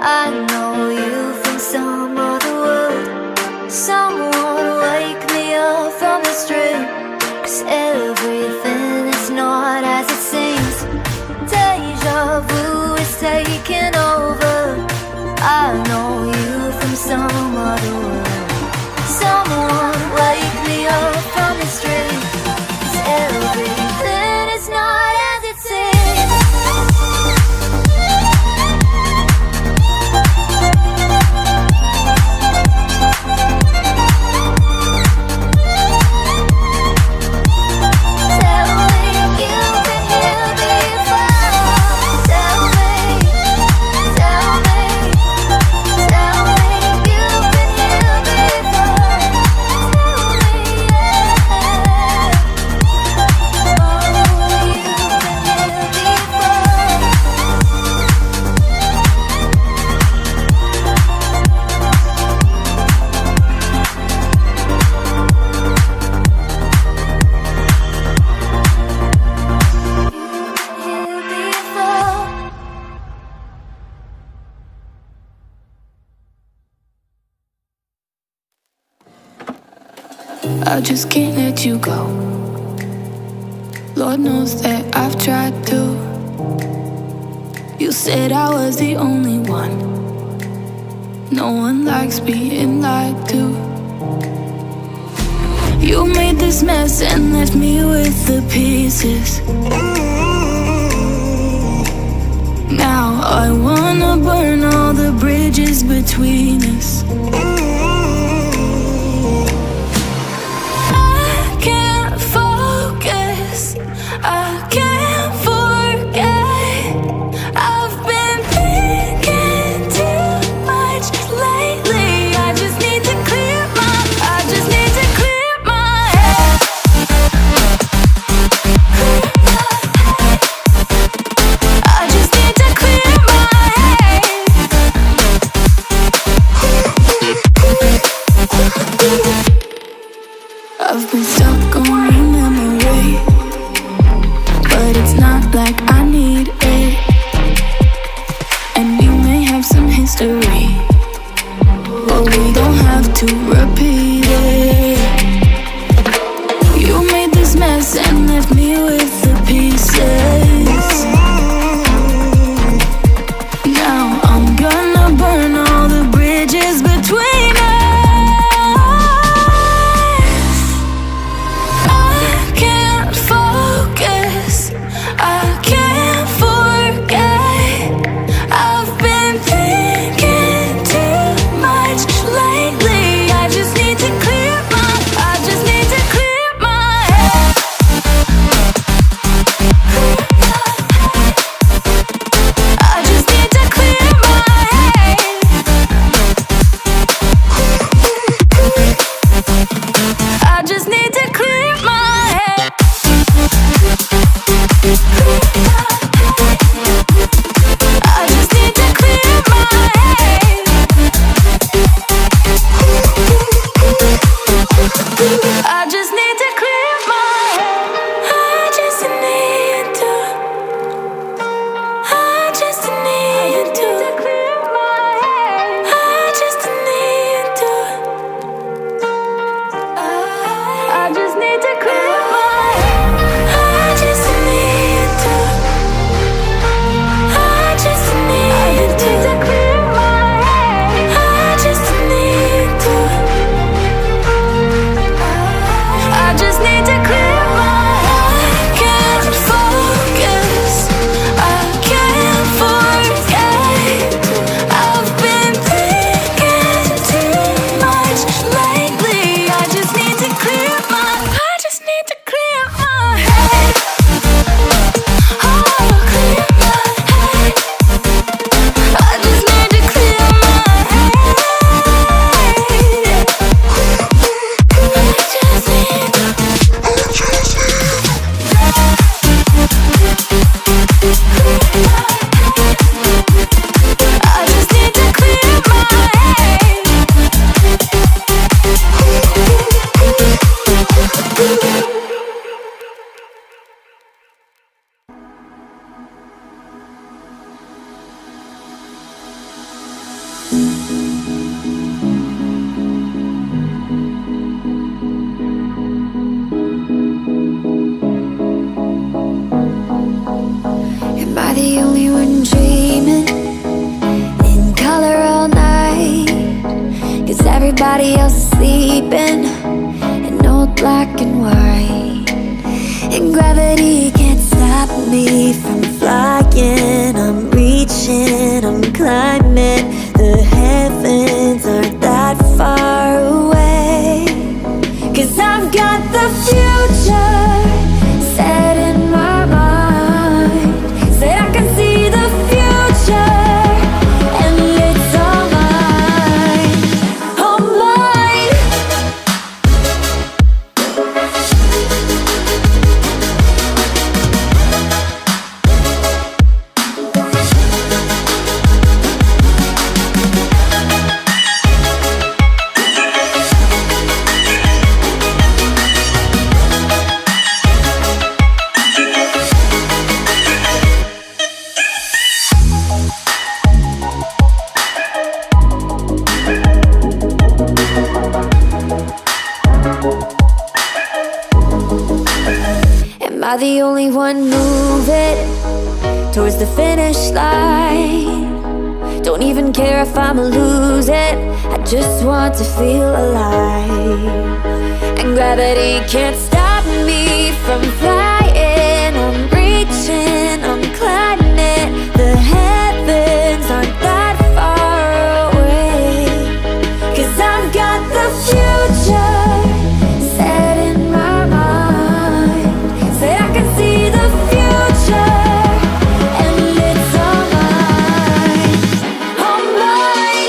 I know you from some other world. Someone wake me up from this dream, 'cause everything is not as it seems. Deja vu is taking over. I know you from some other world. Someone wake me up from this dream, 'cause everything is not as it seems. I just can't let you go. Lord knows that I've tried to. You said I was the only one. No one likes being lied to. You made this mess and left me with the pieces. Now I wanna burn all the bridges between us. I can't forget. I've been thinking too much lately. I just need to clear my head. I just need to clear my head. everybody else is sleeping in old black and white. And gravity can't stop me from flying. I'm reaching, I'm climbing. The heavens aren't that far away. 'Cause I've got the future set in my mind. Said I can see the future, and it's all mine, all mine. Am I the only one moving towards the finish line? Don't even care if I'ma lose it, I just want to feel alive. And gravity can't stop me from flying. I'm reaching, I'm climbing. The heavens aren't that far away. 'Cause I've got the future set in my mind. Say I can see the future, and it's all mine, all mine.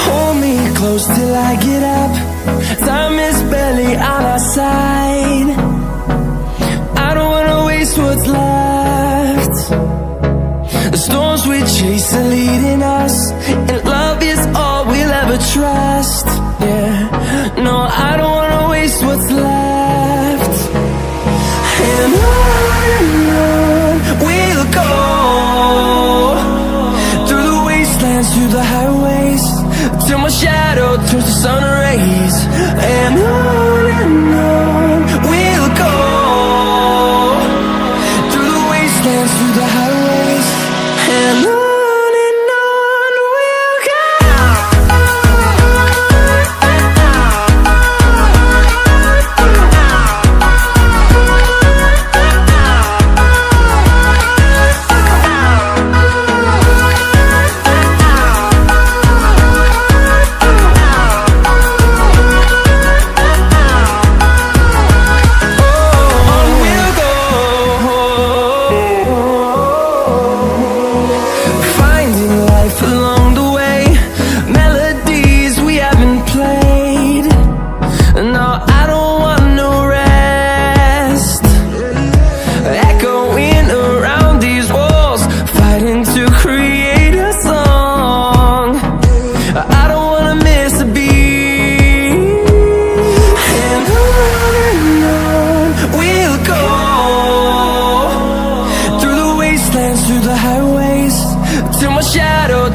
Hold me close till I get up. Time is barely on our side. I don't wanna waste what's left. The storms we chase are leading us, and love is all we'll ever trust. Yeah, no, I don't wanna waste what's left. And on we'll go, through the wastelands, through the highways, till my shadow turns to sun rays. And on we'll go, through the wastelands, through the highways, and on we'll go.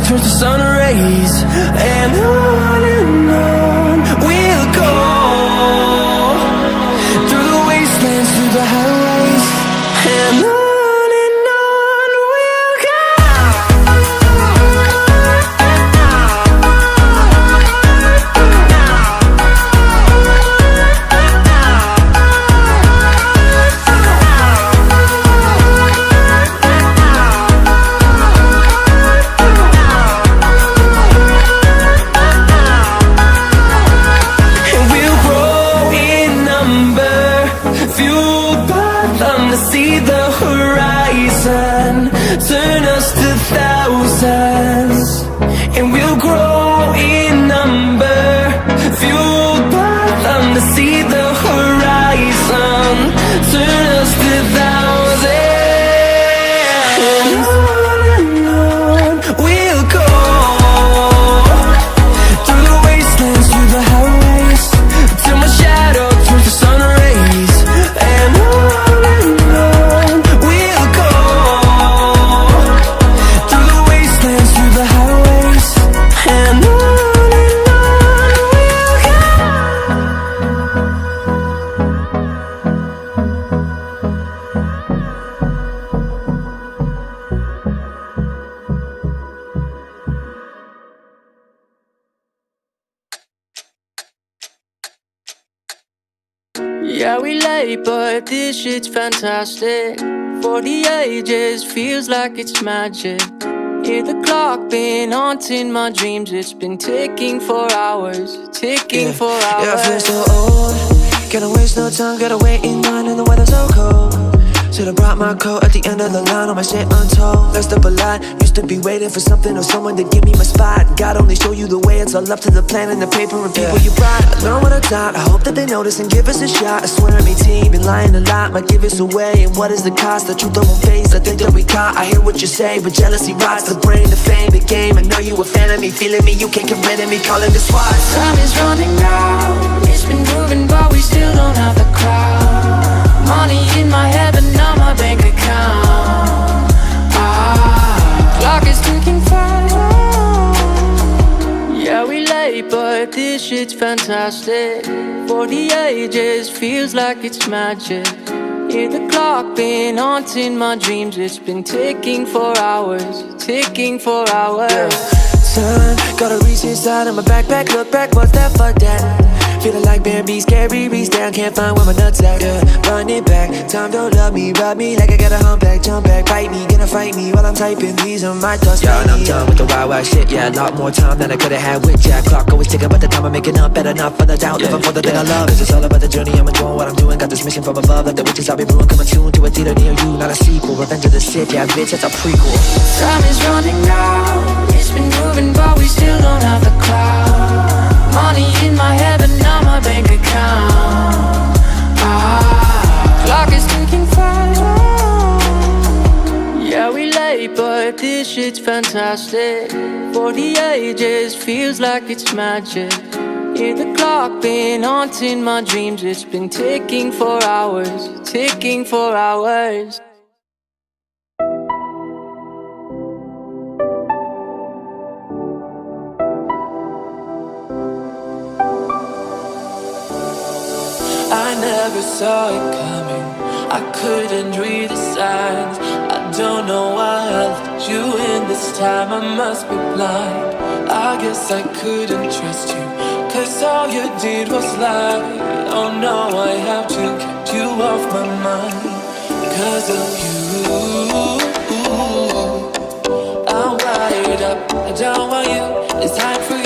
Turns to sun rays, and on we'll go, through the wastelands, through the highways, and on we'll go. Fueled by Yeah, we late, but this shit's fantastic. For the ages, feels like it's magic. Hear the clock been haunting my dreams. It's been ticking for hours, ticking for hours. Yeah, I feel so old. Gotta waste no time, gotta wait in line and the weather's so cold. Should've brought my coat at the end of the line, all my shit untold. Messed up a lot, used to be waiting for something or someone to give me my spot. God only show you the way, it's all up to the plan and the paper and people you brought. I learned what I taught, I hope that they notice and give us a shot. I swear on me team, been lying a lot, might give us away. And what is the cost? The truth I won't face, I think that we caught. I hear what you say, but jealousy rots the brain, the fame, the game. I know you a fan of me, feeling me, you can't get rid of me, calling the SWAT. Time is running out, it's been moving but we still don't have the crowd. Money in my head but not my bank account. Clock is ticking fast. Yeah, we late but this shit's fantastic. For the ages, feels like it's magic. Hear the clock been haunting my dreams. It's been ticking for hours, ticking for hours. Son, gotta reach inside of my backpack, look back, what's that, fuck that. Feeling like Bambi, scary, reach down, can't find where my nuts at, yeah. Run it back, time don't love me, rub me like I got a humpback, jump back, bite me, gonna fight me while I'm typing, these are my thoughts. Yeah, and I'm done with the wild, wild shit, yeah. A lot more time than I could've had with Jack. Clock always ticking, but the time I'm making up, better not for the doubt, living for the thing I love. It's just all about the journey, I'm enjoying what I'm doing, got this mission from above, like the witches I'll be brewing, coming soon to a theater near you, not a sequel, Revenge of the Sith, yeah, bitch, that's a prequel. Time is running out, it's been moving but we still don't have the crowd. Money in my head but not my bank account. Clock is ticking fast. Yeah, we late but this shit's fantastic. For the ages, feels like it's magic. Hear the clock been haunting my dreams. It's been ticking for hours, ticking for hours. I never saw it coming, I couldn't read the signs. I don't know why I let you in this time, I must be blind. I guess I couldn't trust you, cause all you did was lie. Oh no, I have to get you off my mind. Cause of you, I'm wired up, I don't want you, it's time for